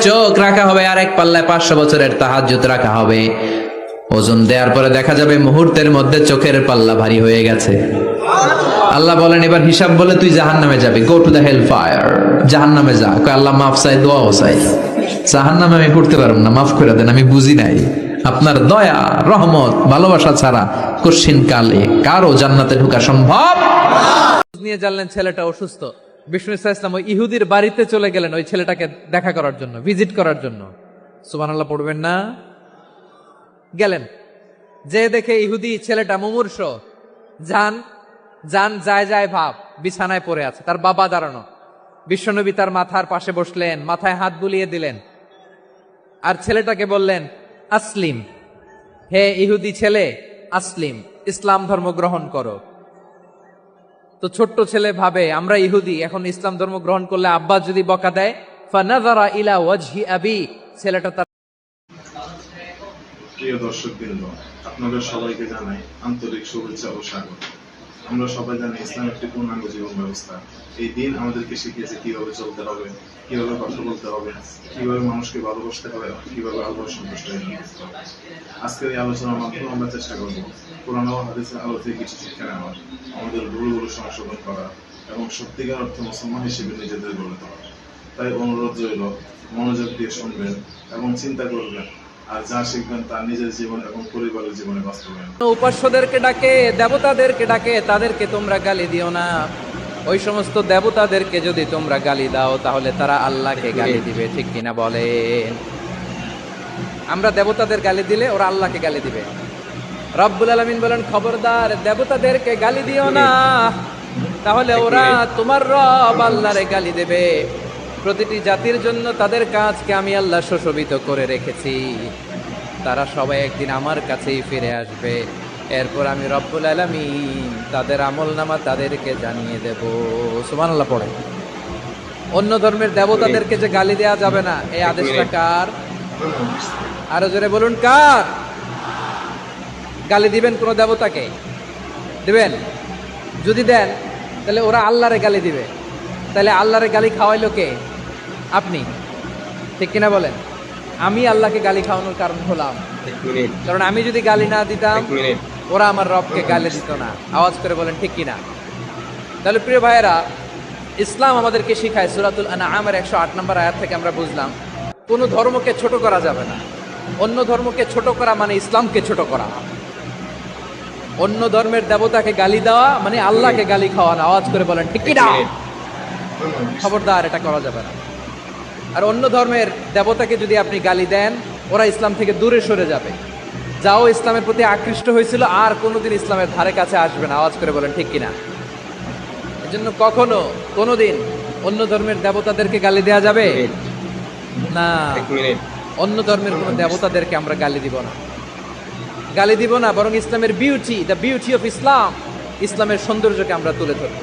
চোখ রাখা হবে, আর এক পাল্লায় 500 বছরের তাহাজ্জুদ রাখা হবে। ওজন দেওয়ার পরে দেখা যাবে মুহূর্তের মধ্যে চোখের পাল্লা ভারী হয়ে গেছে। আল্লাহ বলেন এবার হিসাব বলে তুই জাহান্নামে যাবি, go to the hell fire, জাহান্নামে যা। কয় আল্লাহ মাফ চাই, দোয়াও চাই, জাহান্নামে আমি পড়তে পারবো না, মাফ করে দেন, আমি বুঝি নাই। আপনার দয়া রহমত ভালোবাসা ছাড়া কঠিন কালে কারো জান্নাতে ঢোকা সম্ভব নিয়ে জানলেন ছেলেটা অসুস্থ। বিষ্ণু ইসলাম ওই ইহুদির বাড়িতে চলে গেলেন ওই ছেলেটাকে দেখা করার জন্য, ভিজিট করার জন্য। সুবহানাল্লাহ পড়বেন না? গেলেন, যে দেখে ইহুদি ছেলেটা মুমূর্ষ, যান যান যায় যায় ভাব, বিছানায় পড়ে আছে, তার বাবা দাঁড়ানো। বিশ্বনবী তার মাথার পাশে বসলেন, মাথায় হাত বুলিয়ে দিলেন, আর ছেলেটাকে বললেন আসলিম, হে ইহুদি ছেলে, আসলিম, ইসলাম ধর্ম গ্রহণ করো। তো ছোট্ট ছেলে ভাবে আমরা ইহুদি, এখন ইসলাম ধর্ম গ্রহণ করলে আব্বা যদি বকা দেয়, ফানাযারা ইলা ওয়াজহি আবি, ছেলেটা তার। প্রিয় দর্শকবৃন্দ, আপনাদের সবাইকে জানাই আন্তরিক শুভেচ্ছা ও স্বাগত। আমরা সবাই জানি ইসলাম একটি পূর্ণাঙ্গ জীবন ব্যবস্থা। এই দিন আমাদেরকে শিখিয়েছে কিভাবে চলতে হবে, কিভাবে কথা বলতে হবে, কিভাবে মানুষকে ভালোবাসতে হবে, কিভাবে আল্লাহর সন্তুষ্ট হতে হবে। আজকের এই আলোচনার মাধ্যমে আমরা চেষ্টা করব কোরআন ও হাদিসের আলো থেকে কিছু শিক্ষা নেওয়ার, আমাদের ভুলগুলো সংশোধন করা এবং সত্যিকার অর্থে মুসলমান হিসেবে নিজেদের গড়ে তোলা। তাই অনুরোধ রইল, মনোযোগ দিয়ে শুনবেন এবং চিন্তা করবেন, আর যা শিখবেন তা নিজের জীবন এবং পরিবারের জীবনে বাস্তবায়ন। উপাস্যদেরকে ডাকে, দেবতাদেরকে ডাকে, তাদেরকে তোমরা গালি দিও না। ওই সমস্ত দেবতাদেরকে যদি তোমরা গালি দাও তাহলে তারা আল্লাহকে গালি দিবে, ঠিক কিনা বলেন? আমরা দেবতাদের গালি দিলে ওরা আল্লাহকে গালি দিবে। রব্বুল আলামিন বলেন খবরদার দেবতাদেরকে গালি দিও না, তাহলে ওরা তোমার রব আল্লাহরে গালি দেবে। প্রতিটি জাতির জন্য তাদের কাজকে আমি আল্লাহ সুশোভিত করে রেখেছি, তারা সবাই একদিন আমার কাছেই ফিরে আসবে। এরপর আমি রব্বুল আলামিন তাদের আমলনামা তাদেরকে জানিয়ে দেব। সুবহানাল্লাহ পড়ে। অন্য ধর্মের দেবতাদেরকে যে গালি দেওয়া যাবে না, এই আদেশটা কার? আরো জোরে বলুন, কার? গালি দিবেন কোন দেবতাকে? দিবেন? যদি দেন তাহলে ওরা আল্লাহরে গালি দিবে, তাহলে আল্লাহরে গালি খাওয়াইলো কে? আপনি, ঠিক কিনা বলেন? আমি আল্লাহকে গালি খাওয়ানোর কারণ হলাম, কারণ আমি যদি গালি না দিতাম ওরা আমার রবকে গালি দিত না। আওয়াজ করে বলেন ঠিক কিনা? তাহলে প্রিয় ভাইয়েরা, ইসলাম আমাদেরকে শিখায়, সূরাতুল আনআমের 108 নম্বর আয়াত থেকে আমরা বুঝলাম কোন ধর্মকে ছোট করা যাবে না। অন্য ধর্মকে ছোট করা মানে ইসলামকে ছোট করা। অন্য ধর্মের দেবতাকে গালি দেওয়া মানে আল্লাহকে গালি খাওয়ানো। আওয়াজ করে বলেন ঠিক কিনা? খবরদার, এটা করা যাবে না। আর অন্য ধর্মের দেবতাকে যদি আপনি গালি দেন, ওরা ইসলাম থেকে দূরে সরে যাবে। যাও ইসলামের প্রতি আকৃষ্ট হয়েছিল আর কোনোদিন ইসলামের ধারে কাছে আসবে না। আওয়াজ করে বলেন ঠিক কিনা? এজন্য কখনো কোনোদিন অন্য ধর্মের দেবতাদেরকে গালি দেয়া যাবে না। অন্য ধর্মের কোন দেবতাদেরকে আমরা গালি দিব না, গালি দিব না, বরং ইসলামের beauty, the beauty of Islam, ইসলামের সৌন্দর্যকে আমরা তুলে ধরব।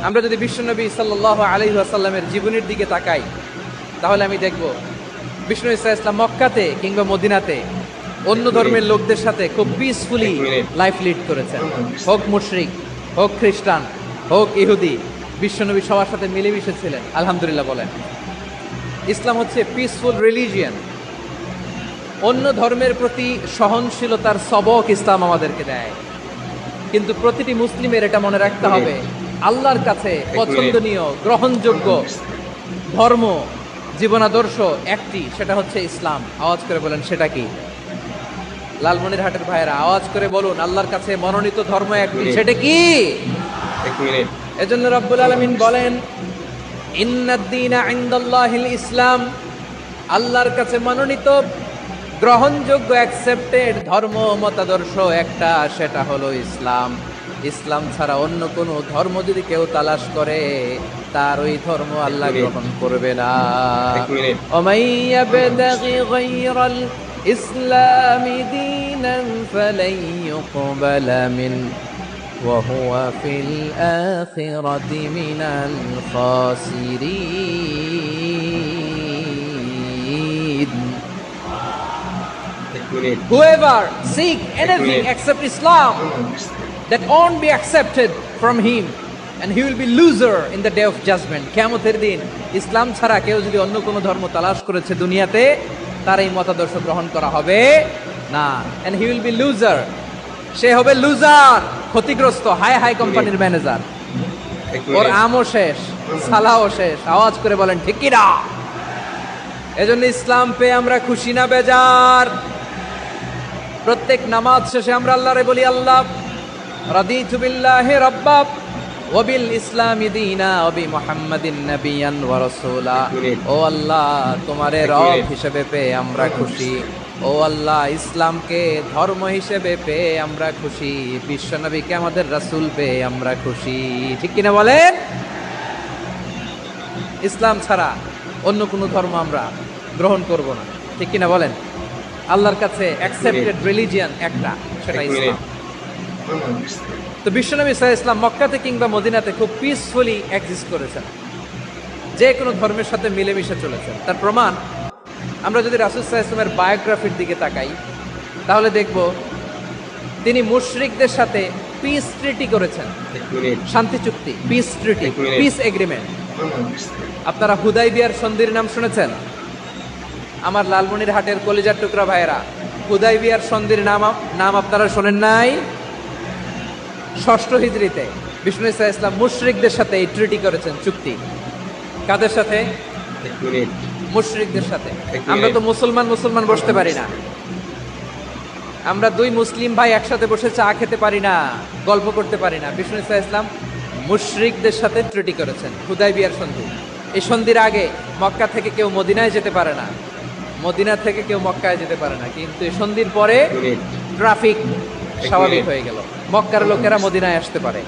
আমরা যদি বিশ্বনবী সাল্লাল্লাহু আলাইহি ওয়াসাল্লামের জীবনের দিকে তাকাই, তাহলে আমি দেখব বিষ্ণু ইসলাম মক্কাতে কিংবা মদিনাতে অন্য ধর্মের লোকদের সাথে খুব পিসফুলি লাইফ লিড করেছেন। হোক মুশরিক, হোক খ্রিস্টান, হোক ইহুদি, বিশ্বনবী সবার সাথে মিলেমিশে ছিলেন। আলহামদুলিল্লাহ বলেন। ইসলাম হচ্ছে পিসফুল রিলিজিয়ান। অন্য ধর্মের প্রতি সহনশীলতার সবক ইসলাম আমাদেরকে দেয়, কিন্তু প্রতিটি মুসলিমের এটা মনে রাখতে হবে, আল্লাহর কাছে পছন্দনীয় গ্রহণযোগ্য ধর্ম, জীবনাদর্শ একটি, সেটা হচ্ছে ইসলাম। আওয়াজ করে বলেন সেটা কি? লালমনিরহাটের ভাইয়েরা আওয়াজ করে বলুন, আল্লাহর কাছে মনোনীত ধর্ম একটি, সেটা কি? এজন্য রব্বুল আলামিন বলেন ইন্নাদ-দীনা ইনদাল্লাহিল ইসলাম, আল্লাহর কাছে মনোনীত গ্রহণযোগ্য অ্যাকসেপ্টেড ধর্ম মতাদর্শ একটা, সেটা হলো ইসলাম। ইসলাম ছাড়া অন্য কোনো ধর্ম যদি কেউ তালাশ করে, তার ওই ধর্ম আল্লাহ গ্রহণ করবে না। ওমাইয়াবতাগি গায়রাল ইসলামি দীনান ফালাই ইউকবালা মিন ওয়া হুয়া ফিল আখিরাতি মিনাল খাসিরিন। Whoever seek anything except Islam, that won't be accepted from him, and he will be loser in the day of judgment. কিয়ামতের দিন ইসলাম ছাড়া কেউ যদি অন্য কোনো ধর্ম তালাশ করেছে দুনিয়াতে, তার এই মতাদর্শ গ্রহণ করা হবে না, and he will be loser. সে হবে লুজার, ক্ষতিগ্রস্ত, হাই হাই কোম্পানির ম্যানেজার। ওর আমও শেষ, সালাও শেষ। আওয়াজ করে বলেন ঠিক কি না? এজন্য ইসলাম পেয়ে আমরা খুশি না বেজার? প্রত্যেক নামাজ শেষে আমরা আল্লাহরে বলি, আল্লাহ রাদিতু বিল্লাহি রাব্বা ওয়া বিল ইসলামি দীনা ওয়া বি মুহাম্মাদিন নাবিয়ান ওয়া রাসূলা। ও আল্লাহ, তোমারে রব হিসেবে পেয়ে আমরা খুশি। ও আল্লাহ, ইসলামকে ধর্ম হিসেবে পেয়ে আমরা খুশি। বিশ্ব নবীকে আমাদের রাসূল পেয়ে আমরা খুশি। ঠিক কিনা বলেন? ইসলাম ছাড়া অন্য কোনো ধর্ম আমরা গ্রহণ করব না। ঠিক কিনা বলেন? আল্লাহর কাছে অ্যাকসেপ্টেড রিলিজিয়ান একটা, সেটা ইসলাম। তো বিশ্বনবী সাল্লাল্লাহু আলাইহি ওয়াসাল্লাম মক্কাতে কিংবা মদিনাতে খুব পিসফুলি এক্সিস্ট করেছেন, যে কোনো ধর্মের সাথে মিলেমিশে চলেছেন। তার প্রমাণ আমরা যদি রাসূল সাল্লাল্লাহু আলাইহি ওয়াসাল্লামের বায়োগ্রাফির দিকে তাকাই, তাহলে দেখব তিনি মুশরিকদের সাথে পিস ট্রিটি করেছেন, শান্তি চুক্তি, পিস ট্রিটি, পিস এগ্রিমেন্ট। আপনারা হুদাইবিয়ার সন্ধির নাম শুনেছেন? আমার লালমনিরহাটের কলিজার টুকরা ভাইয়েরা, হুদাইবিয়ার সন্ধির নাম আপনারা শোনেন নাই? ষষ্ঠ হিজরিতে বিষ্ণু ইসা ইসলাম মুশরিকদের সাথে এই ট্রিটি করেছেন, চুক্তি। কাদের সাথে? মুশরিকদের সাথে। আমরা তো মুসলমান বসতে পারি না, আমরা দুই মুসলিম ভাই একসাথে বসে চা খেতে পারি না, গল্প করতে পারি না। বিষ্ণু ইসা ইসলাম মুশরিকদের সাথে ট্রিটি করেছেন, হুদাইবিয়ার সন্ধি। এই সন্ধির আগে মক্কা থেকে কেউ মদিনায় যেতে পারে না, মদিনা থেকে কেউ মক্কায় যেতে পারে না। কিন্তু এই সন্ধির পরে ট্রাফিক স্বাভাবিক হয়ে গেল। মক্কার লোকেরা মদিনায় আসতে পারে,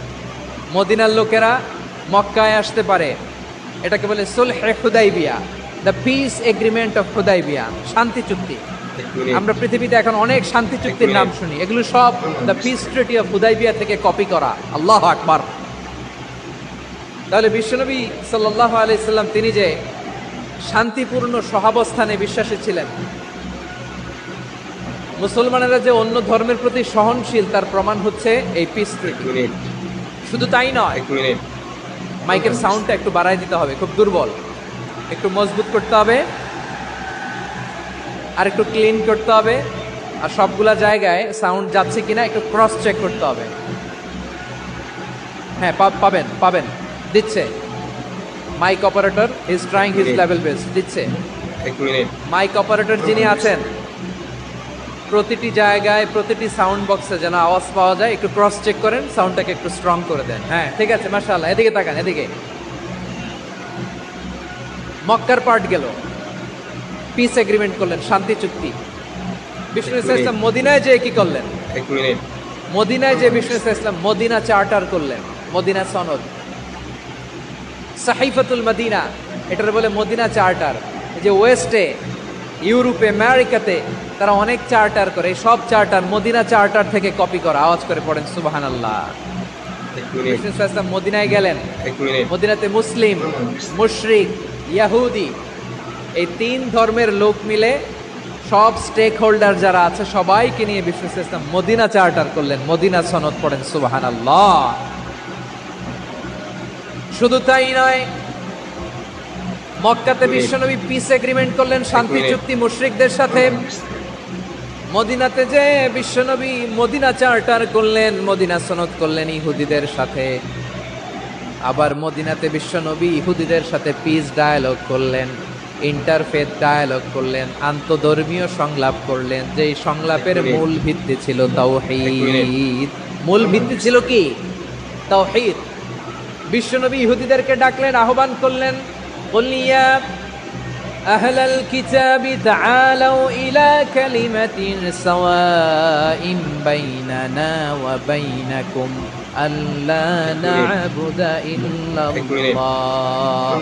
মদিনার লোকেরা মক্কায় আসতে পারে। এটাকে বলে সুলহে Hudaibiya, the peace agreement of Hudaibiya, শান্তি চুক্তি। আমরা পৃথিবীতে এখন অনেক শান্তি চুক্তির নাম শুনি, এগুলো সব the piece treaty of Hudaibiya থেকে কপি করা। আল্লাহু আকবার। তাহলে বিশ্বনবী সাল্লাল্লাহু আলাইহি সাল্লাম তিনি যে শান্তিপূর্ণ সহাবস্থানে বিশ্বাসী ছিলেন, মুসলমানেরা যে অন্য ধর্মের প্রতি সহনশীল, তার প্রমাণ হচ্ছে এই পিস ট্রিটি। শুধু তাই নয়, মাইকের সাউন্ডটা একটু বাড়ায় দিতে হবে, খুব দুর্বল, একটু মজবুত করতে হবে, আর একটু ক্লিন করতে হবে, আর সবগুলা জায়গায় সাউন্ড যাচ্ছে কিনা একটু ক্রস চেক করতে হবে। হ্যাঁ, পাবেন দিচ্ছে। Mike operator is trying his level best, দিচ্ছে। মাইক অপারেটর যিনি আছেন, প্রতিটি জায়গায় প্রতিটি সাউন্ড বক্সে যেন আওয়াজ পাওয়া যায়, একটু ক্রস চেক করেন, সাউন্ডটাকে একটু স্ট্রং করে দেন। হ্যাঁ, ঠিক আছে, মাশাআল্লাহ। এদিকে তাকান, এদিকে। মক্কার পার্ট গেল, পিস এগ্রিমেন্ট করলেন, শান্তি চুক্তি। বিষ্ণু ইসলাম মদিনায় যে কি করলেন? মদিনায় যে বিষ্ণু ইসলাম মদিনা চার্টার করলেন, মদিনা সনদ, সাহিফাতুল মদিনা, এটার বলে মদিনা চার্টার। এই যে ওয়েস্টে, ইউরোপে, আমেরিকাতে তারা অনেক চার্টার করে, সব চার্টার মদিনা চার্টার থেকে কপি করা। আওয়াজ করে পড়েন সুবহানাল্লাহ। বিষ্ণু ইসলাম মদিনায় গেলেন, মদিনাতে মুসলিম, মুশরিক, ইয়াহুদি, এই তিন ধর্মের লোক মিলে সব স্টেক হোল্ডার যারা আছে সবাইকে নিয়ে বিষ্ণু ইসলাম মদিনা চার্টার করলেন, মদিনা সনদ। পড়েন সুবহানাল্লাহ। শুধু তাই নয়, মক্কাতে বিশ্বনবী পিস এগ্রিমেন্ট করলেন, শান্তি চুক্তি মুশরিকদের সাথে। মদিনাতে যে বিশ্বনবী মদিনা চার্টার করলেন, মদিনা সনদ করলেন ইহুদিদের সাথে। আবার মদিনাতে বিশ্বনবী ইহুদিদের সাথে পিস ডায়ালগ করলেন, ইন্টারফেথ ডায়ালগ করলেন, আন্তধর্মীয় সংলাপ করলেন। যেই সংলাপের মূল ভিত্তি ছিল তাওহীদ। মূল ভিত্তি ছিল কি? তাওহীদ। বিশ্বনবী ইহুদিদেরকে ডাকলেন, আহ্বান করলেন, قل يا أهل الكتاب تعالوا إلى كلمة سواء بيننا وبينكم ألا نعبد إلا الله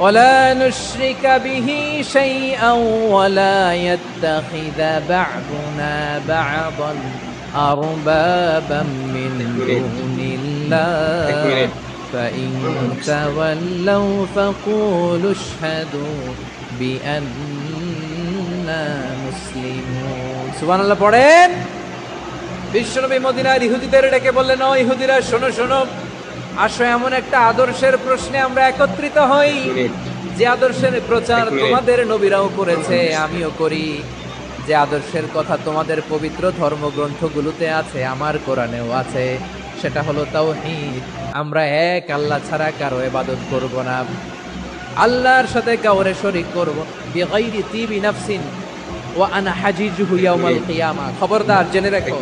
ولا نشرك به شيئا ولا يتخذ بعضنا بعضا أربابا من دون الله فإن تولوا فقولوا اشهدوا بأننا مسلمون। সুবহানাল্লাহ পড়েন। বিশ্বনবী মদিনার ইহুদিদের ডেকে বললেন, ও ইহুদিরা, শোনো শোনো, আসো এমন একটা আদর্শের প্রশ্নে আমরা একত্রিত হই, যে আদর্শের প্রচার তোমাদের নবীরাও করেছে, আমিও করি। যে আদর্শের কথা তোমাদের পবিত্র ধর্মগ্রন্থগুলোতে আছে, আমার কোরআনেও আছে, সেটা হলো তাওহীদ। আমরা এক আল্লাহ ছাড়া কারো ইবাদত করব না, আল্লাহর সাথে কাউরে শরীক করব বিগাইরি তিবি নাফসিন ওয়া আনা হাজিজুহু ইয়াউমাল কিয়ামা। খবরদার জেনে রাখো,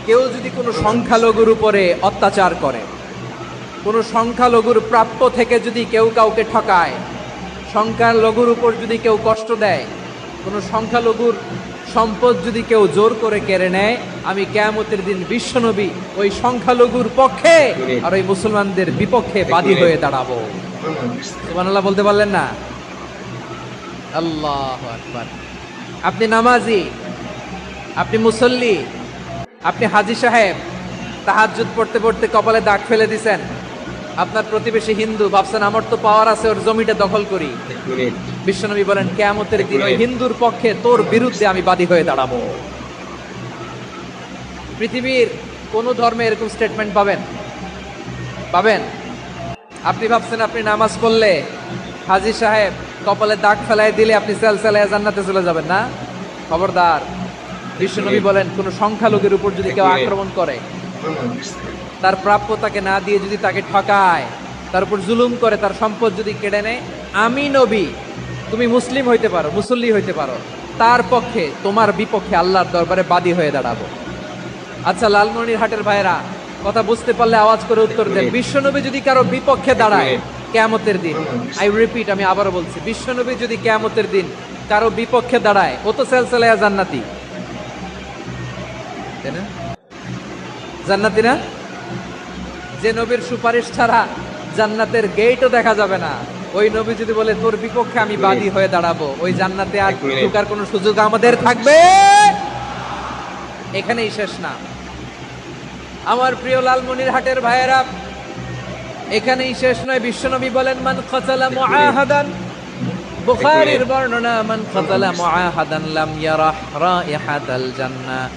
কেউ যদি কোনো সংখ্যালঘুর উপরে অত্যাচার করে, কোনো সংখ্যালঘুর প্রাপ্য থেকে যদি কেউ কাউকে ঠকায়, সংখ্যালঘুর উপর যদি কেউ কষ্ট দেয়, কোনো সংখ্যালঘুর সম্পদ যদি কেউ জোর করে কেড়ে নেয়, আমি কিয়ামতের দিন বিশ্বনবী ওই সংখ্যালঘুর পক্ষে আর ওই মুসলমানদের বিপক্ষে বাদী হয়ে দাঁড়াবো। সুবহানাল্লাহ বলতে পারলেন না? আল্লাহু আকবার। আপনি নামাজি, আপনি মুসল্লি, আপনি হাজী সাহেব, তাহাজ্জুদ পড়তে পড়তে কপালে দাগ ফেলে দিছেন, আপনার প্রতিবেশী হিন্দু, ভাবছেন আমার তো পাওয়ার আছে, ওর জমিটা দখল করি। বিশ্বনবী বলেন কিয়ামতের দিন ওই হিন্দুর পক্ষে তোর বিরুদ্ধে আমি বাদী হয়ে দাঁড়াবো। পৃথিবীর কোন ধর্মে এরকম স্টেটমেন্ট পাবেন? পাবেন? আপনি ভাবছেন আপনি নামাজ পড়লে হাজী সাহেব কপালে দাগ ফেলাই দিলে আপনি সেলসেলায় জান্নাতে চলে যাবেন না? খবরদার। বিশ্বনবী বলেন কোন সংখ্যালঘুর উপর যদি কেউ আক্রমণ করে, তার প্রাপ্য তাকে না দিয়ে যদি তাকে ঠকায়, তার উপর জুলুম করে, তার সম্পদ যদি কেড়ে নেয়, আমি নবী, তুমি মুসলিম হইতে পারো, মুসল্লি হইতে পারো, তার পক্ষে তোমার বিপক্ষে আল্লাহর দরবারে বাদী হয়ে দাঁড়াবো। আচ্ছা লালমনিরহাটের ভাইরা, কথা বুঝতে পারলে আওয়াজ করে উত্তর দেন। বিশ্বনবী যদি কারো বিপক্ষে দাঁড়ায় কিয়ামতের দিন, আই রিপিট, আমি আবারও বলছি, বিশ্বনবী যদি কিয়ামতের দিন কারো বিপক্ষে দাঁড়ায়, ও তো সেলসেলায়া জান্নাতি, তাই না? জান্নাতি না? যে নবীর সুপারিশ ছাড়া জান্নাতের গেটও দেখা যাবে না, ওই নবী যদি বলে তোর বিপক্ষে আমি বাদী হয়ে দাঁড়াবো, ওই জান্নাতে আর ঢোকার কোনো সুযোগ আমাদের থাকবে? এখানেই শেষ না আমার প্রিয় লালমনিরহাটের ভাইয়েরা, এখানেই শেষ নয়। বিশ্বনবী বলেন মান কাতালা মুআহাদান, বুখারীর বর্ণনা, মান কাতালা মুআহাদান লাম ইয়ারাহ রাইহাতাল জান্নাহ।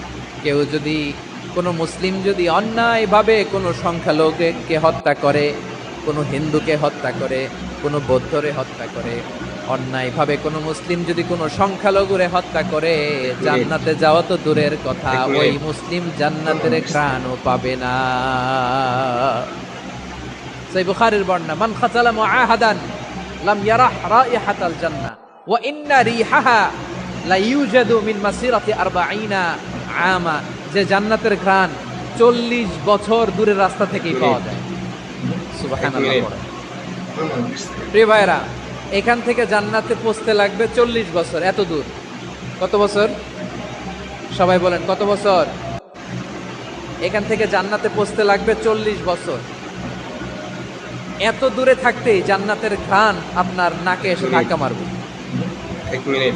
কেউ যদি, কোনো মুসলিম যদি অন্যায়ভাবে কোনো সংখ্যালঘুকে হত্যা করে, কোনো হিন্দুকে হত্যা করে, কোনো বৌদ্ধরে হত্যা করে, অন্যায়ভাবে কোনো মুসলিম যদি কোনো সংখ্যালঘুরে হত্যা করে, জান্নাতে যাওয়া তো দূরের কথা, ওই মুসলিম জান্নাতের ঘ্রাণও পাবে না। সেই বুখারীর বর্ণনা, মান খাতালা মুআহাদান লাম ইয়ারাহ রাইহাতাল জান্নাহ ওয়া ইন্না রিহাহা লা ইউজাদু মিন মাসিরাতি 40 আমা। যে জান্নাতের ঘ্রাণ 40 বছর দূরের রাস্তা থেকেই পাওয়া যায়। সুবহানাল্লাহ। প্রিয় ভাইরা, এখান থেকে জান্নাতে পৌঁছতে লাগবে 40 বছর। এত দূর, কত বছর? সবাই বলেন কত বছর? এখান থেকে জান্নাতে পৌঁছতে লাগবে 40 বছর। এত দূরে থাকতেই জান্নাতের ঘ্রাণ আপনার নাকে এসে ধাক্কা মারবে।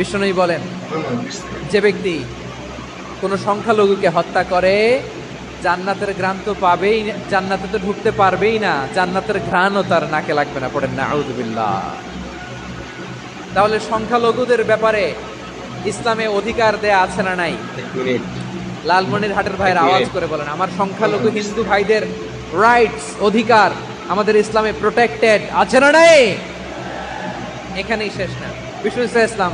বিশ্বনবী বলেন যে ব্যক্তি কোন সংখ্যালঘুকে হত্যা করে, জান্নাতের ঘ্রাণ তো পাবেই, জান্নাতে তো ঢুকতে পারবেই না, জান্নাতের ঘ্রাণও তার নাকে লাগবে না। পড়েন না আউযুবিল্লাহ। তাহলে সংখ্যালঘুদের ব্যাপারে ইসলামে অধিকার দেয়া আছে না নাই? লালমনিরহাটের ভাইয়ের আওয়াজ করে বলেন, আমার সংখ্যালঘু হিন্দু ভাইদের রাইটস, অধিকার আমাদের ইসলামে প্রোটেক্টেড আছে না নাই? এখানেই শেষ না। বিষ্ণু ইসলাম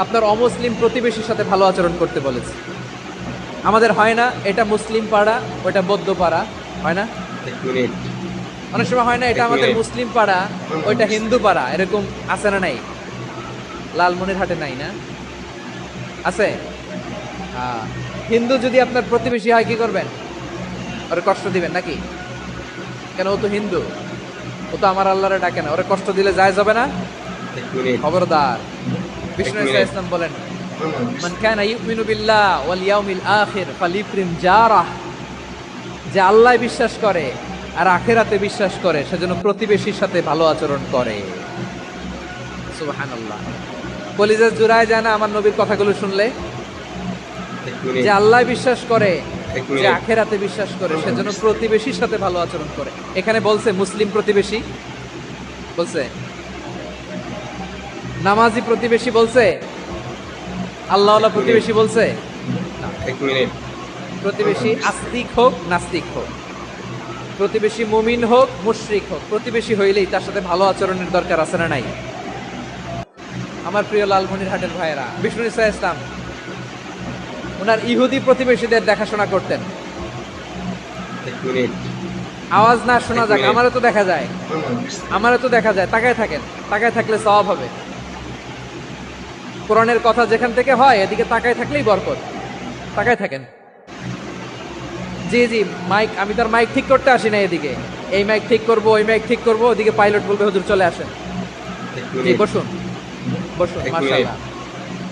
আপনার অমুসলিম প্রতিবেশীর সাথে ভালো আচরণ করতে বলেছে। আমাদের হয় না, এটা মুসলিম পাড়া, ওটা বৌদ্ধ পাড়া, হয় না? অনেক সময় হয় না, এটা আমাদের মুসলিম পাড়া, ওইটা হিন্দু পাড়া, এরকম আছে না নাই? লালমনিরহাটে নাই না? আছে? হিন্দু যদি আপনার প্রতিবেশী হয় কি করবেন? ওরে কষ্ট দিবেন নাকি? কেন, ও তো হিন্দু, ও তো আমার আল্লাহরে ডাকে না, ওরে কষ্ট দিলে যায় যাবে না? খবরদার। বিষ্ণু ইসলাম বলেন মান কানা ইউমিনু বিল্লাহ ওয়াল ইয়াউমিল আখির ফালিকরিম জারাহ। যে আল্লাহ বিশ্বাস করে আর আখিরাতে বিশ্বাস করে, সেজন্য প্রতিবেশীর সাথে ভালো আচরণ করে। সুবহানাল্লাহ। কলিজা জুড়ায় যায় না আমার নবীর কথাগুলো শুনলে? যে আল্লাহ বিশ্বাস করে, যে আখিরাতে বিশ্বাস করে, সেজন্য প্রতিবেশীর সাথে ভালো আচরণ করে। এখানে বলছে মুসলিম প্রতিবেশী বলছে, নামাজি প্রতিবেশী বলছে, আল্লাহওয়ালা প্রতিবেশী বলছে? প্রতিবেশী আস্তিক হোক নাস্তিক হোক, প্রতিবেশী মুমিন হোক মুশরিক হোক, প্রতিবেশী হইলেই তার সাথে ভালো আচরণের দরকার আছে না নাই? আমার প্রিয় লালমনিরহাটের ভাইয়েরা, বিষ্ণু ইসা ইসলাম ওনার ইহুদি প্রতিবেশীদের দেখাশোনা করতেন। আওয়াজ না শোনা যাক, আমারও তো দেখা যায়, আমারও তো দেখা যায়। তাকায় থাকেন, তাকায় থাকলে সওয়াব হবে। কোরআনের কথা যেখান থেকে হয় এদিকে তাকায় থাকলেই বরকত। তাকায় থাকেন। জি জি, মাইক, আমি তার মাইক ঠিক করতে আসি না এদিকে, এই মাইক ঠিক করব, ওই মাইক ঠিক করব, ওদিকে পাইলট বলবে হুজুর চলে আসেন। জি, বসুন বসুন, মাশাআল্লাহ।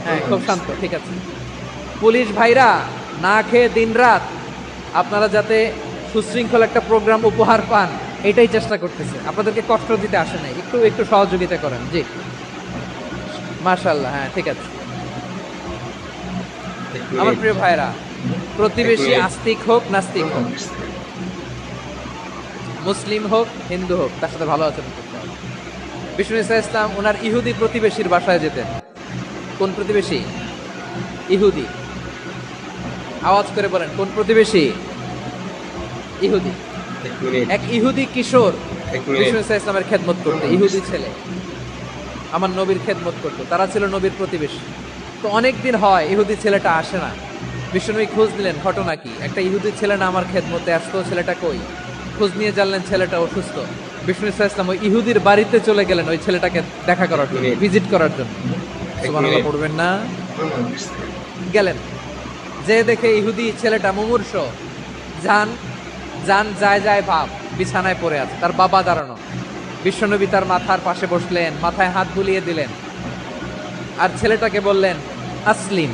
হ্যাঁ, খুব শান্ত, ঠিক আছে। পুলিশ ভাইরা না খেয়ে দিনরাত আপনারা যাতে সুশৃঙ্খল একটা প্রোগ্রাম উপহার পান এটাই চেষ্টা করতেছে, আপনাদেরকে কষ্ট দিতে আসে নাই, একটু একটু সহযোগিতা করেন। জি, মাশাআল্লাহ। হ্যাঁ, ঠিক আছে। আমার প্রিয় ভাইরা, প্রতিবেশী আস্তিক হোক নাস্তিক হোক, মুসলিম হোক হিন্দু হোক, তার সাথে ভালো আচরণ করতে হবে। বিষ্ণু ইসা ইসলাম ওনার ইহুদি প্রতিবেশীর বাসায় যেতেন। কোন প্রতিবেশী? ইহুদি। আওয়াজ করে বলেন, কোন প্রতিবেশী? ইহুদি। এক ইহুদি কিশোর বিষ্ণু ইসা ইসলামের খেদমত করতে, ইহুদি ছেলে আমার নবীর খেদমত করতো, তারা ছিল নবীর প্রতিবেশী। তো অনেক দিন হয় ইহুদি ছেলেটা আসে না। বিষ্ণুনবী খোঁজ নিলেন, ঘটনা কি? একটা ইহুদি ছেলে না আমার খেদমতে আসতো, ছেলেটা কই? খোঁজ নিয়ে জানলেন ছেলেটা অসুস্থ। বিষ্ণু ইসা ইসলাম ওই ইহুদির বাড়িতে চলে গেলেন ওই ছেলেটাকে দেখা করার জন্য, ভিজিট করার জন্য। সুবহানাল্লাহ পড়বেন না? গেলেন, যে দেখে ইহুদি ছেলেটা মুমূর্ষ, যান যান যায় যায় ভাব, বিছানায় পড়ে আছে, তার বাবা দাঁড়ানো। বিশ্বনবী তার মাথার পাশে বসলেন, মাথায় হাত বুলিয়ে দিলেন, আর ছেলেটাকে বললেন, আসলিম,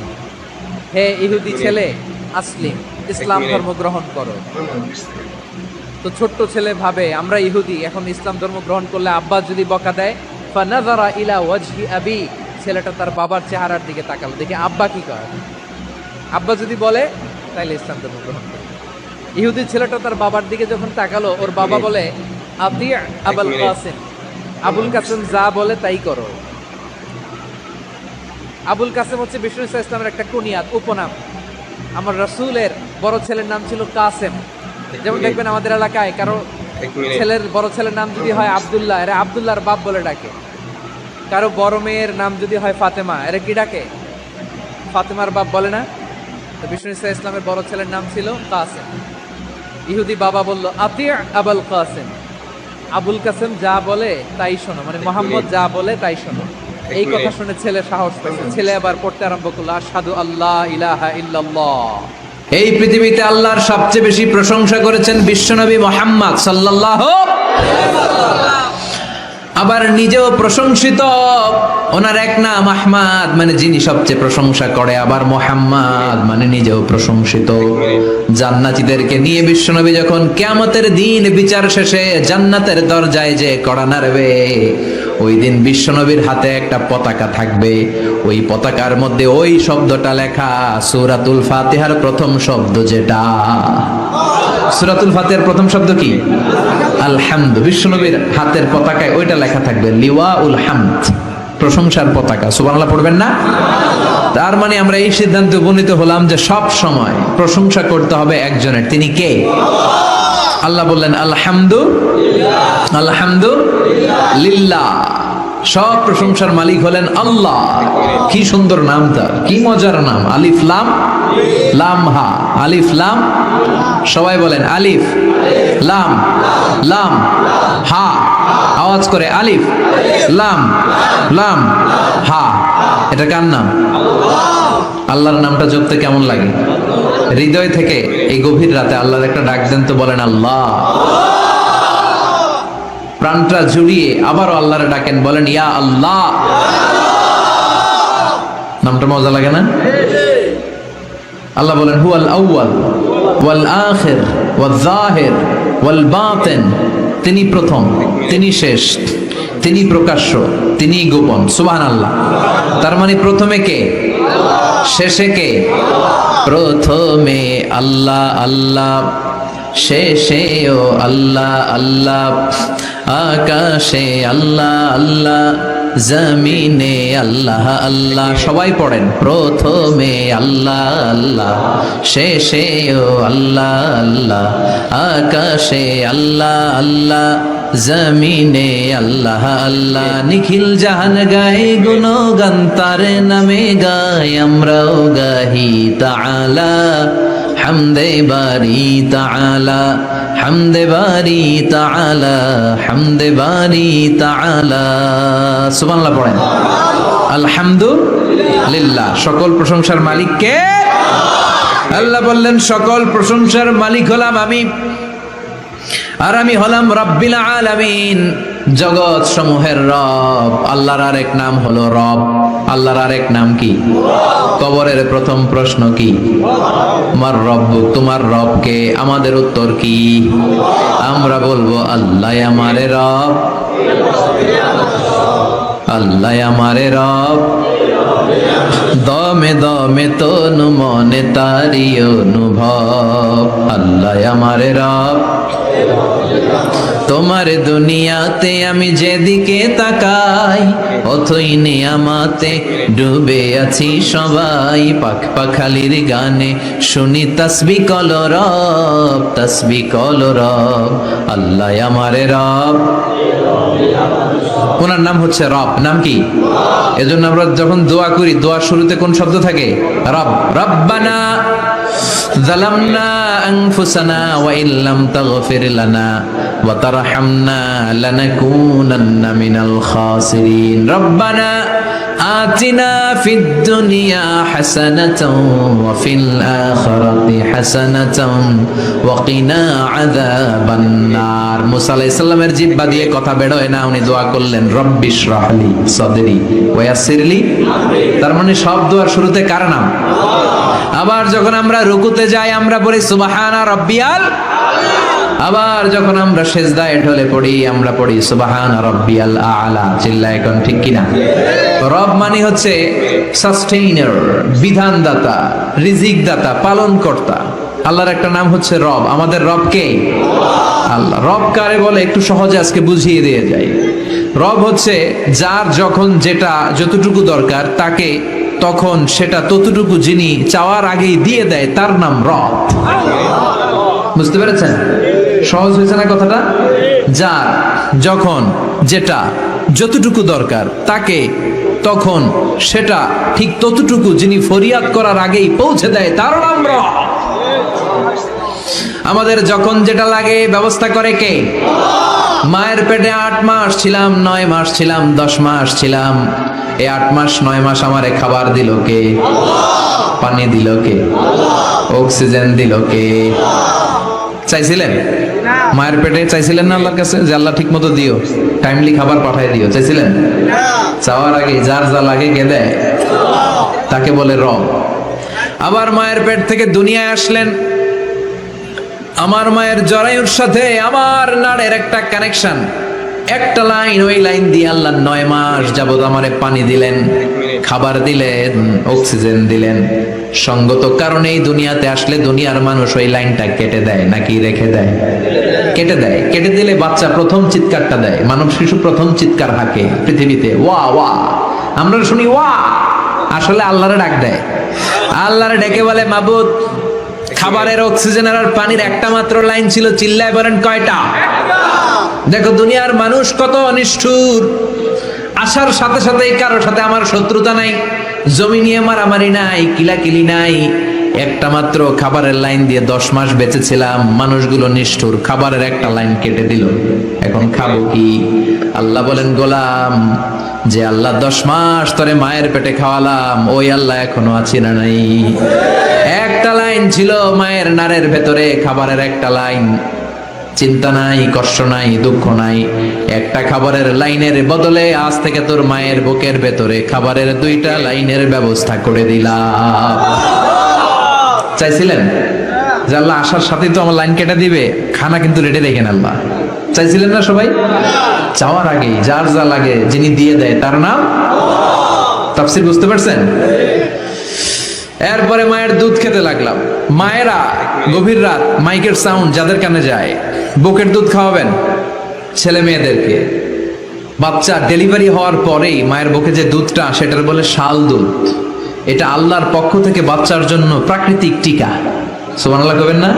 হে ইহুদি ছেলে, আসলিম, ইসলাম ধর্ম গ্রহণ করো। তো ছোট্ট ছেলে ভাবে আমরা ইহুদি, এখন ইসলাম ধর্ম গ্রহণ করলে আব্বা যদি বকা দেয়, ফানাযারা ইলা ওয়াজহি আবি, ছেলেটা তার বাবার চেহারার দিকে তাকালো, দেখে আব্বা কি করে। আব্বা যদি বলে তাইলে ইসলাম ধর্ম গ্রহণ করে। ইহুদি ছেলেটা তার বাবার দিকে যখন তাকালো, ওর বাবা বলে, আতি আবুল কাসিম, আবুল কাসিম যা বলে তাই করো। আবুল কাসিম হচ্ছে বিষ্ণু ইসা ইসলামের একটা কুনিয়াত, উপনাম। আমার রাসূলের বড় ছেলের নাম ছিল কাসেম। যেমন দেখবেন আমাদের এলাকায় কারো ছেলের বড় ছেলের নাম যদি হয় আব্দুল্লাহ, এরা আব্দুল্লাহর বাপ বলে ডাকে। কারো বড় মেয়ের নাম যদি হয় ফাতেমা, এরা কি ডাকে? ফাতেমার বাপ বলে না? তো বিষ্ণু ইসা ইসলামের বড় ছেলের নাম ছিল কাসেম। ইহুদি বাবা বলল, আতি আবুল কাসেম, আবুল কাসেম যা বলে তাই শোনো, মানে মোহাম্মদ যা বলে তাই শোনো। এই কথা শুনে ছেলে সাহস পেয়েছে, ছেলে আবার পড়তে আরম্ভ করলো, আশহাদু আল্লাহ ইলাহা ইল্লাল্লাহ। এই পৃথিবীতে আল্লাহর সবচেয়ে বেশি প্রশংসা করেছেন বিশ্বনবী মুহাম্মদ সাল্লাল্লাহু আলাইহি ওয়াসাল্লাম। আবার নিজেও প্রশংসিত, ওনার এক নাম আহমদ, মানে যিনি সবচেয়ে প্রশংসা করে, আবার মুহাম্মদ মানে নিজেও প্রশংসিত। জান্নাতীদেরকে নিয়ে বিশ্বনবী যখন কিয়ামতের দিন বিচার শেষে জান্নাতের দরজায় যে কড়া নাড়বে, ওই দিন বিশ্বনবীর হাতে একটা পতাকা থাকবে, ওই পতাকার মধ্যে ওই শব্দটা লেখা, সূরাতুল ফাতিহার প্রথম শব্দ যেটা। সূরাতুল ফাতিহার প্রথম শব্দ কি? আলহামদু। বিশ্বনবীর হাতের পতাকায় ওইটা লেখা থাকবে, লিওয়াউল হামদ, প্রশংসার পতাকা। সুবহানাল্লাহ পড়বেন না? তার মানে আমরা এই সিদ্ধান্তে উপনীত হলাম যে সব সময় প্রশংসা করতে হবে একজনের। তিনি কে? আল্লাহ বললেন আলহামদু আলহামদু লিল্লাহ, সব প্রশংসার মালিক হলেন আল্লাহ। কি সুন্দর নাম তার, কি মজার নাম, আলিফ লাম লাম হা, আলিফ লাম। সবাই বলেন আলিফ লাম লাম হা, আওয়াজ করে আলিফ লাম লাম হা। এটা কার নাম? আল্লাহর নামটা জপতে কেমন লাগে? হৃদয় থেকে এই গভীর রাতে আল্লাহর একটা ডাক দেন তো, বলেন আল্লাহ। প্রাণটা জুড়িয়ে আবারও আল্লাহরে ডাকেন, বলেন ইয়া আল্লাহ। নামটা মজা লাগে না? আল্লাহ বলেন হুয়াল আউয়াল ওয়াল আখির ওয়াল যাহির ওয়াল বাতিন, তিনি প্রথম, তিনি শেষ, তিনি প্রকাশ্য, তিনি গোপন। সুবহানাল্লাহ। তার মানে প্রথমে কে? শেষে কে? প্রথমে আল্লাহ আল্লাহ, শেষেও আল্লাহ আল্লাহ, আকাশে আল্লাহ আল্লাহ, জমিনে আল্লাহ আল্লাহ। সবাই পড়েন, প্রথমে আল্লাহ আল্লাহ, শেষেও আল্লাহ আল্লাহ, আকাশে আল্লাহ আল্লাহ, জমিনে আল্লাহ আল্লাহ। নিখিল জাহান গায়ে গুণগান তার নামে গায়, আমরাও গাহি তাআলা হামদে বারি তাআলা, হামদে বারি তাআলা, হামদে বারি তাআলা। সুবহানাল্লাহ পড়েন। আলহামদুলিল্লাহ, সকল প্রশংসার মালিক কে? আল্লাহ বললেন সকল প্রশংসার মালিক হলাম আমি, আর আমি হলাম রব্বিল আলামিন, জগৎ সমূহের রব। আল্লাহর আরেক নাম হলো রব। আল্লাহর আরেক নাম কি? কবরের প্রথম প্রশ্ন কি? আমার রব্বু, তোমার রব কে? আমাদের উত্তর কি? আমরা বলবো আল্লাহ আমারে রব, আল্লাহ আমারে রব। দমে দমে তনু মনে তারি অনুভব, আল্লাহ আমারে রব। তোমার দুনিয়াতে আমি যেদিকে তাকাই, অথই নিয়ামতে ডুবে আছি সবাই। পাখ পাখালির গানে শুনি তাসবিহ কলো রব, তাসবিহ কলো রব, আল্লাহ আমারে রব। ওনার নাম হচ্ছে রব। নাম কি? এজন্য আমরা যখন দোয়া করি, দোয়ার শুরুতে কোন শব্দ থাকে? রব। রব্বানা যালামনা আনফুসানা ওয়া ইল্লাম তাগফির লানা ওয়া তারহামনা লানাকুনান্না মিনাল খাসিরিন। রব্বানা আতিনা ফিদ দুনিয়া হাসানাতাও ওয়া ফিল আখিরাতি হাসানাতাও ওয়া কিনা আযাবান নার। মুসা আলাইহিস সালামের জিহ্বা দিয়ে কথা বের হয় না, উনি দোয়া করলেন রব্বিশরাহলি সাদরি ওয়া ইয়াসসিরলি। তার মানে সব দোয়ার শুরুতে কার নাম? আবার যখন আমরা রুকুতে যাই আমরা বলি সুবহানা রাব্বিয়াল। আবার যখন আমরা সেজদায় ঢলে পড়ি আমরা পড়ি সুবহানা রাব্বিয়াল আ'লা। চিল্লায় এখন ঠিক কিনা? রব মানে হচ্ছে সাস্টেইনার, বিধানদাতা, রিজিক দাতা, পালন কর্তা। আল্লাহর একটা নাম হচ্ছে রব। আমাদের রব কে? আল্লাহ। রব কারে বলে একটু সহজে আজকে বুঝিয়ে দিয়ে যাই। রব হচ্ছে যার যখন যেটা যতটুকু দরকার তাকে তখন সেটা ততটুকু যিনি চাওয়ার আগেই দিয়ে দেয়, তার নাম রব। বুঝতে পেরেছেন? সহজ হয়েছে না কথাটা? যার যখন যেটা যতটুকু দরকার তাকে তখন সেটা ঠিক ততটুকু যিনি ফরিয়াদ করার আগেই পৌঁছে দেয়, তার নাম রব। আমাদের যখন যেটা লাগে ব্যবস্থা করে কে? মায়ের পেটে 8 মাস ছিলাম, 9 মাস ছিলাম, 10 মাস ছিলাম। এই 8 মাস 9 মাস আমারে খাবার দিল কে? পানি দিল কে? অক্সিজেন দিল কে? চাইছিলেন? মায়ের পেটে চাইছিলেন না আল্লাহর কাছে যে আল্লাহ ঠিক মতো দিও, টাইমলি খাবার পাঠায় দিও? চাইছিলেন? চাওয়ার আগে যার যা লাগে কে দেয়? তাকে বলে রব। আবার মায়ের পেট থেকে দুনিয়ায় আসলেন, আমার মায়ের জরায়ুর সাথে আমার নাড়ের একটা কানেকশন, একটা লাইন, ওই লাইন দিয়ে আল্লাহ 9 মাস যাবত আমারে পানি দিলেন, খাবার দিলেন, অক্সিজেন দিলেন। সঙ্গত কারণেই দুনিয়াতে আসলে দুনিয়ার মানুষ ওই লাইনটা কেটে দেয় নাকি রেখে দেয়? কেটে দেয়। কেটে দিলে বাচ্চা প্রথম চিৎকারটা দেয়, মানব শিশু প্রথম চিৎকার হাঁকে পৃথিবীতে, ওয়া ওয়া। আমরা শুনি ওয়া, আসলে আল্লাহরে ডাক দেয়। আল্লাহরে ডেকে বলে মাবুদ, খাবারের, অক্সিজেনের আর পানির একটা মাত্র লাইন ছিল, চিল্লায় বলেন কয়টা? দেখো দুনিয়ার মানুষ কত অনিষ্ঠুর। আসার সাথে সাথে কারোর সাথে আমার শত্রুতা নাই, জমি নিয়ে মারামারি নাই, কিলাকিলি নাই। একটা মাত্র খাবারের লাইন দিয়ে 10 মাস বেঁচেছিলাম। মানুষগুলো নিষ্ঠুর, খাবারের একটা লাইন কেটে দিল, এখন খাবো কি? আল্লাহ বলেন গোলাম, যে আল্লাহ 10 মাস ধরে মায়ের পেটে খাওয়ালাম, ওই আল্লাহ এখনো আছে না নাই? একটা লাইন ছিল মায়ের নাড়ের ভেতরে, খাবারের একটা লাইন। চিন্তা নাই, কষ্ট নাই, দুঃখ নাই। একটা খাবারের লাইনের বদলে আজ থেকে তোর মায়ের বুকের ভেতরে খাবারের 2টা লাইনের ব্যবস্থা করে দিলাম। চাইছিলেন যে আল্লাহ আসার সাথেই তো আমার লাইন কেটে দিবে, খানা কিন্তু রেডি রেখেন আল্লাহ? চাইছিলেন না সবাই? চাওয়ার আগেই যার যা লাগে যিনি দিয়ে দেয় তার নাম। তাফসীর বুঝতে পারছেন? এরপরে মায়ের দুধ খেতে লাগলাম। মায়েরা গভীর রাত মাইকের সাউন্ড যাদের কানে যায়, বুকের দুধ খাওয়াবেন ছেলে মেয়েদেরকে। বাচ্চা ডেলিভারি হওয়ার পরেই মায়ের বুকে যে দুধটা সেটার বলে শাল দুধ। এটা আল্লাহর পক্ষ থেকে বাচ্চার জন্য প্রাকৃতিক টিকা। সুবহানাল্লাহ কবেন না?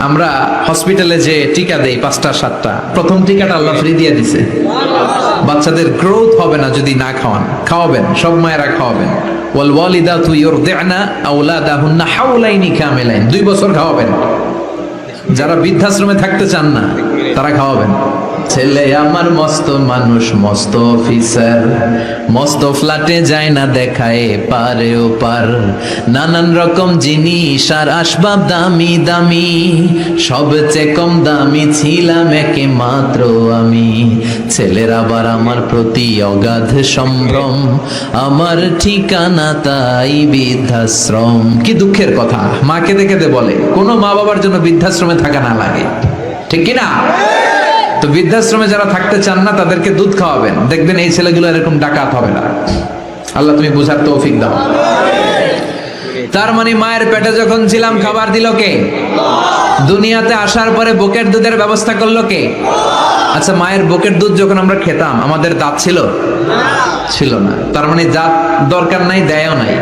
আমরা হসপিটালে যে টিকা দেই 5টা 7টা, প্রথম টিকাটা আল্লাহ ফ্রি দিয়ে দিছে। বাচ্চাদের গ্রোথ হবে না যদি না খাওয়ান। খাওয়াবেন, সব মায়েরা খাওয়াবেন। ওয়াল ওয়ালিদাতু ইউরদি'না আওলাদাহুন্না হাওলাইনি কামিলাইন, 2 বছর খাওয়াবেন। যারা বৃদ্ধাশ্রমে থাকতে চান না তারা খাওয়াবেন। ছেলে আমার মস্ত মানুষ, মস্ত অফিসার, মস্ত ফ্ল্যাটে যায় না দেখায় পারে ও পার, নানান রকম জিনিস আর আসবাব দামি দামি, সবচেয়ে কম দামি ছিলাম একে মাত্র আমি। ছেলের আবার আমার প্রতি অগাধ সম্ভ্রম, আমার ঠিকানা তাই বৃদ্ধাশ্রম। কি দুঃখের কথা, মা কেঁদে কেঁদে বলে কোনো মা বাবার জন্য বৃদ্ধাশ্রমে থাকা না লাগে, ঠিক কিনা? তো বৃদ্ধাশ্রমে যারা থাকতে চান না তাদেরকে দুধ খাওয়াবেন, দেখবেন এই ছেলেগুলো এরকম ডাকাত হবে না। আল্লাহ তুমি বুঝার তৌফিক দাও। তার মানে মায়ের পেটে যখন ছিলাম খাবার দিল কে? দুনিয়াতে আসার পরে বুকের দুধের ব্যবস্থা করলো কে? আচ্ছা, মায়ের বুকের দুধ যখন আমরা খেতাম আমাদের দাঁত ছিল? ছিল না। তার মানে দাঁত দরকার নাই, দেয়ও নাই।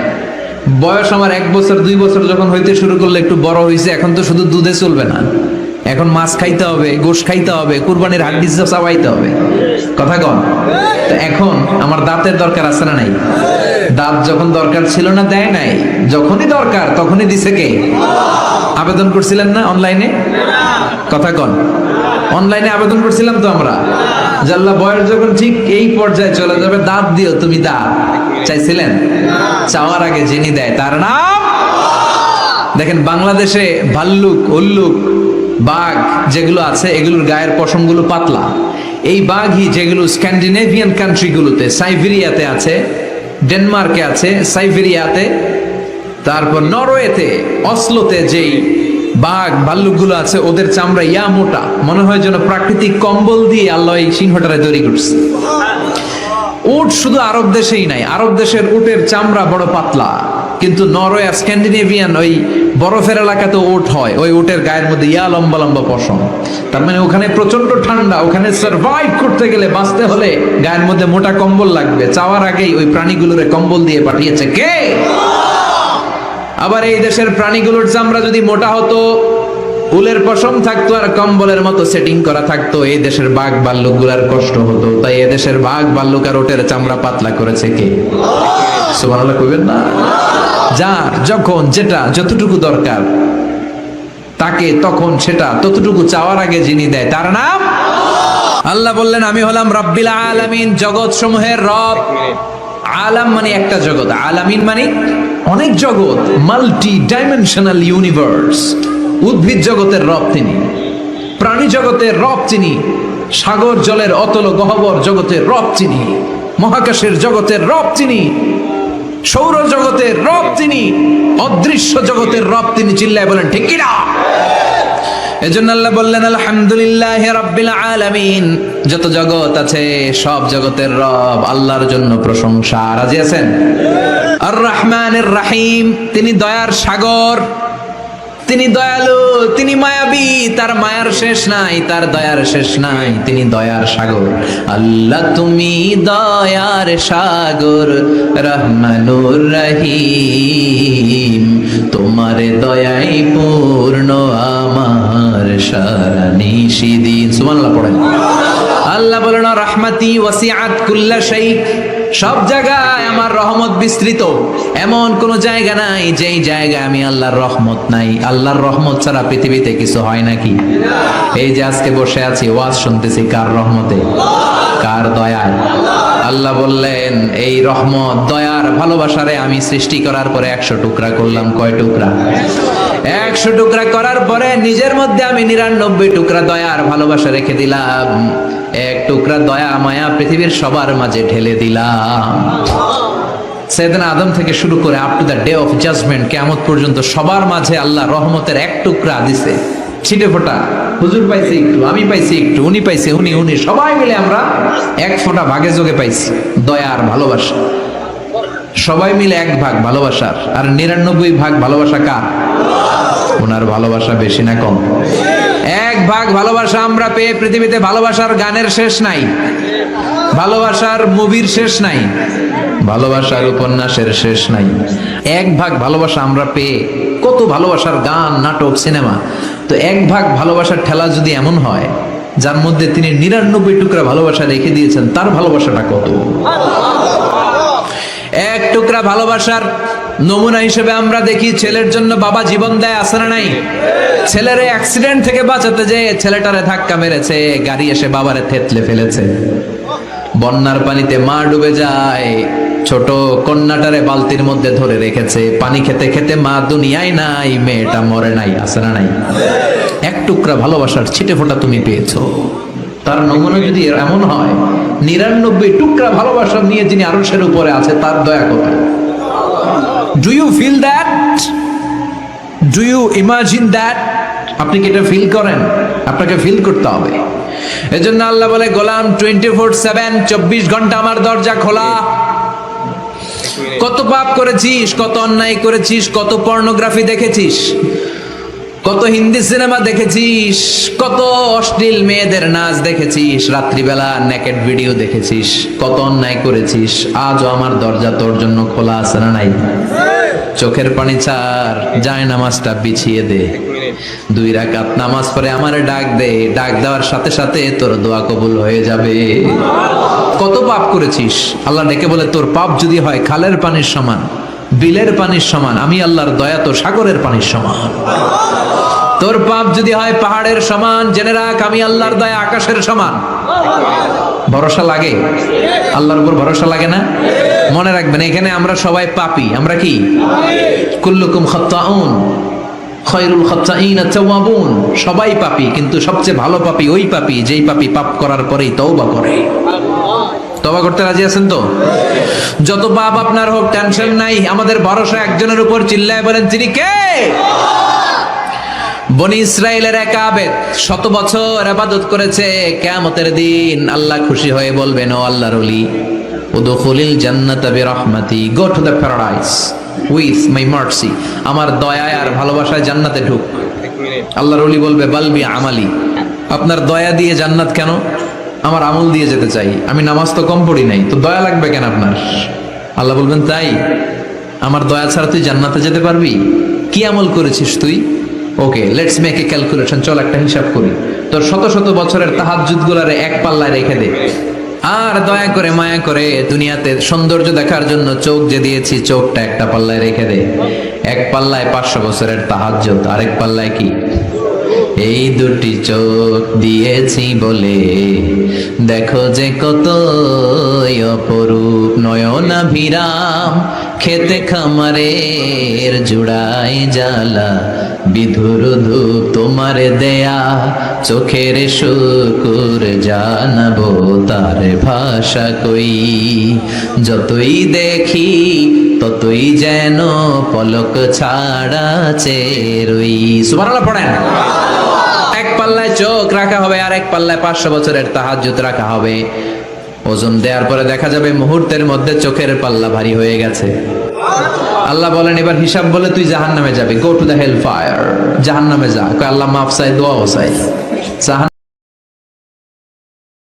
বয়স আমার 1 বছর 2 বছর যখন হইতে শুরু করলো, একটু বড় হয়েছে, এখন তো শুধু দুধে চলবে না, এখন মাছ খাইতে হবে, গোশ খাইতে হবে, কুরবানির হাড্ডি চাবাইতে হবে। কথা কন? তো এখন আমার দাঁতের দরকার আছে না নাই? দাঁত যখন দরকার ছিল না দেয় নাই, যখনই দরকার তখনই দিছে কে? আবেদন করছিলেন না অনলাইনে? কথা কন? অনলাইনে আবেদন করছিলাম তো আমরা, জাল্লা বয়স যখন ঠিক এই পর্যায়ে চলে যাবে দাঁত দিও তুমি, দাঁত চাইছিলেন? চাওয়ার আগে যিনি দেয় তার নাম। দেখেন বাংলাদেশে ভাল্লুক, উল্লুক, বাঘ যেগুলো আছে এগুলোর গায়ের পশমগুলো পাতলা। এই বাঘই যেগুলো স্ক্যান্ডিনেভিয়ান কান্ট্রিগুলোতে, সাইবেরিয়াতে আছে, ডেনমার্কে আছে, সাইবেরিয়াতে, তারপর নরওয়েতে, অসলোতে যেই বাঘ ভাল্লুকগুলো আছে ওদের চামড়া ইয়া মোটা, মনে হয় যেন প্রাকৃতিক কম্বল দিয়ে আল্লাহ এই সিংহটারে তৈরি করছে। উট শুধু আরব দেশেই নাই, আরব দেশের উটের চামড়া বড় পাতলা, কিন্তু নরওয়ে স্ক্যান্ডিনেভিয়ান ওই বরফের এলাকাতে উট হয়, ওই উটের গায়ের মধ্যে ইয়া লম্বা লম্বা পশম। তার মানে ওখানে প্রচন্ড ঠান্ডা, ওখানে সার্ভাইভ করতে গেলে, বাঁচতে হলে গায়ের মধ্যে মোটা কম্বল লাগবে। চাওয়ার আগেই ওই প্রাণীগুলোরে কম্বল দিয়ে পাঠিয়েছে কে? আবার এই দেশের প্রাণীগুলোর চামড়া যদি মোটা হতো, উলের পশম থাকতো আর কম্বলের মতো সেটিং করা থাকতো, এই দেশের বাঘ ভাল্লুক গুলার কষ্ট হতো। তাই এদেশের বাঘ ভাল্লুক আর ওটের চামড়া পাতলা করেছে কে? সুবহানাল্লাহ কইবেন না? যার যখন যেটা যতটুকু দরকার তাকে তখন সেটা ততটুকু চাওয়ার আগে যিনি দেয় তার নাম আল্লাহ। বললেন আমি হলাম রব্বিল আলামিন, জগৎ সমূহের রব। আলাম মানে একটা জগৎ, আলামিন মানে অনেক জগৎ, মাল্টি ডাইমেনশনাল ইউনিভার্স। উদ্ভিদ জগতের রব তিনি, প্রাণী জগতের রব তিনি, সাগর জলের অতল গহ্বর জগতের রব তিনি, মহাকাশের জগতের রব তিনি, সৌর জগতের রব তিনি, অদৃশ্য জগতের রব তিনি। চিল্লায় বলেন ঠিক কিনা? এজন্য আল্লাহ বললেন আলহামদুলিল্লাহি রাব্বিল আলামিন, যত জগৎ আছে সব জগতের রব আল্লাহর জন্য প্রশংসা। রাজি আছেন? আর রহমানির রহিম, তিনি দয়ার সাগর, তিনি দয়ালু, তিনি মায়াবী, তার মায়ার শেষ নাই, তার দয়ার শেষ নাই, তিনি দয়ার সাগর। আল্লাহ তুমি দয়ার সাগর, রহমানুর রহিম, তোমার দয়াই পূর্ণ আমার সারা নিশিদিন। সুবহানাল্লাহ পড়েন। আল্লাহ বলেন রাহমাতি ওয়াসিআত কুল্লা শাই, সব জায়গায় আমার রহমত বিস্তৃত, এমন কোন জায়গা নাই যেই জায়গায় আমি আল্লাহর রহমত নাই। আল্লাহর রহমত ছাড়া পৃথিবীতে কিছু হয় নাকি? এই যে আজকে বসে আছি ওয়াজ শুনতেছি, কার রহমতে? কার দয়ায়? আল্লাহ বললেন এই রহমত দয়ার ভালোবাসারে আমি সৃষ্টি করার পরে 100 টুকরা করলাম। কয় টুকরা? 100 টুকরা করার পরে নিজের মধ্যে আমি 99 টুকরা দয়ার ভালোবাসা রেখে দিলাম। 1 টুকরা দয়া মায়া পৃথিবীর সবার মাঝে ঢেলে দিলাম। সাইয়েদনা আদম থেকে শুরু করে up to the day of judgement, কিয়ামত পর্যন্ত সবার মাঝে আল্লাহ রহমতের 1 টুকরা দিছে, ছিটে ফোঁটা। হুজুর পাইছে একটু, আমি পাইছি একটু, উনি পাইছে, উনি সবাই মিলে আমরা 1 ফোঁটা ভাগে যোগে পাইছি দয়ার ভালোবাসা। সবাই মিলে 1 ভাগ ভালোবাসার, আর 99 ভাগ ভালোবাসা কার? ওনার ভালোবাসা বেশি না কম? 1 এক ভাগ ভালোবাসা আমরা পেয়ে পৃথিবীতে ভালোবাসার গানের শেষ নাই, ভালোবাসার মুভির শেষ নাই, ভালোবাসার উপন্যাসের শেষ নাই। এক ভাগ ভালোবাসা আমরা পেয়ে কত ভালোবাসার গান, নাটক, সিনেমা। তো এক ভাগ ভালোবাসার ঠেলা যদি এমন হয় যার মধ্যে তিনি 99 টুকরা ভালোবাসা রেখে দিয়েছেন, তার ভালোবাসাটা কত? এক টুকরা ভালোবাসার নমুনা হিসেবে আমরা দেখি ছেলের জন্য বাবা জীবন দেয়, আছে না নাই? ছেলের অ্যাক্সিডেন্ট থেকে বাঁচাতে যে ছেলেটারে ধাক্কা মেরেছে, গাড়ি এসে বাবারে থেতলে ফেলেছে। বন্যার পানিতে মা ডুবে যায়, ছোট কন্যাটারে বালতির মধ্যে ধরে রেখেছে, পানি খেতে খেতে মা দুনিয়ায় নাই, মেয়েটা মরে নাই, আছে না নাই? এক টুকরা ভালোবাসার ছিটে ফোঁটা তুমি পেয়েছো। তার নমুনা যদি এমন হয়, 99 টুকরা ভালোবাসা নিয়ে যিনি আরশের উপরে আছে, তার দয়া কোথায়? Do you feel that? Do you imagine that? আপনি কি এটা ফিল করেন? আপনাকে ফিল করতে হবে। এজন্য আল্লাহ বলে, গোলাম 24/7 24 ঘন্টা আমার দরজা খোলা। কত পাপ করেছিস, কত অন্যায় করেছিস, কত পর্নোগ্রাফি দেখেছিস, কত হিন্দি সিনেমা দেখেছিস, কত অশ্লীল মেয়েদের নাচ দেখেছিস, রাত্রিবেলা নেকেড ভিডিও দেখেছিস, কত অন্যায় করেছিস। আজও আমার দরজা তোর জন্য খোলা আছে না নাই? চোখের পানি ছাড়, যায় নামাজটা বিছিয়ে দে, 2 রাকাত নামাজ পড়ে আমারে ডাক দে, ডাক দেওয়ার সাথে সাথে তোর দোয়া কবুল হয়ে যাবে। কত পাপ করেছিস, আল্লাহ ডেকে বলে, তোর পাপ যদি হয় খালের পানির সমান, বিলের পানির সমান, আমি আল্লাহর দয়া তো সাগরের পানির সমান। তোর পাপ যদি হয় পাহাড়ের সমান, জেনে রাখ আমি আল্লাহর দয়া আকাশের সমান। ভরসা লাগে? আল্লাহর উপর ভরসা লাগে না? মনে রাখবেন, এখানে আমরা সবাই পাপী। আমরা কি? কুল্লুকুম খাত্তাউন খায়রুল খাত্তাইন আত-তাওয়াবুন। সবাই পাপী, কিন্তু সবচেয়ে ভালো পাপী ওই পাপী যেই পাপী পাপ করার পরেই তওবা করে। তওবা করতে রাজি আছেন তো? যত পাপ আপনার হোক, টেনশন নাই, আমাদের ভরসা একজনের উপর। চিল্লায় বলেন, তিনি কে? বনি ইসরাইলের এক আবেদ 100 বছর ইবাদত করেছে। কিয়ামতের দিন আল্লাহ খুশি হয়ে বলবেন, ও আল্লাহর ওলি, উদখুলিল জান্নাতা বিরহমাতি, go to the paradise with my mercy. আমার দয়ায় আর ভালোবাসায় জান্নাতে ঢুক। আল্লাহর ওলি বলবে, বালবি আমালি, আপনার দয়া দিয়ে জান্নাত কেন? আমার আমল দিয়ে যেতে চাই, আমি নামাজ তো কম পড়ি নাই, তো দয়া লাগবে কেন আপনার? আল্লাহ বলবেন, তাই? আমার দয়া ছাড়া তুই জান্নাতে যেতে পারবি? কি আমল করেছিস তুই? ওকে, লেটস মেক এ ক্যালকুলেশন, চল একটা হিসাব করি। তোর শত শত বছরের তাহাজ্জুদ গুলারে এক পাল্লায় রেখে দে, আর দয়া করে মায়া করে দুনিয়াতে সৌন্দর্য দেখার জন্য চোখ যে দিয়েছি, চোখটা একটা পাল্লায় রেখে দে। এক পাল্লায় 500 বছরের তাহাজ্জুদ, আরেক পাল্লায় কি? এই দুটি চোখ দিয়েছি বলে দেখো যে কত অপরূপ, নয়নাভিরাম খেতে খামারের জুড়াই জ্বালা, বিধুর ধূপ তোমার দেয়া চোখের শুকুর জানাবো তার ভাষা কই। যতই দেখি ততই যেন পলক ছাড়া চেরই। সুবহানাল্লাহ পড়েন। এক পাল্লায় চোখ রাখা হবে, আর এক পাল্লায় 500 বছরের তাহাজ্জুদ রাখা হবে। ওজন দেওয়ার পরে দেখা যাবে মুহূর্তের মধ্যে চোখের পাল্লা ভারী হয়ে গেছে। আল্লাহ বলেন, এবার হিসাব বলে তুই জাহান্নামে যাবি, go to the hell fire, জাহান্নামে যা। আল্লাহ মাফ চাই, দোয়া চাই।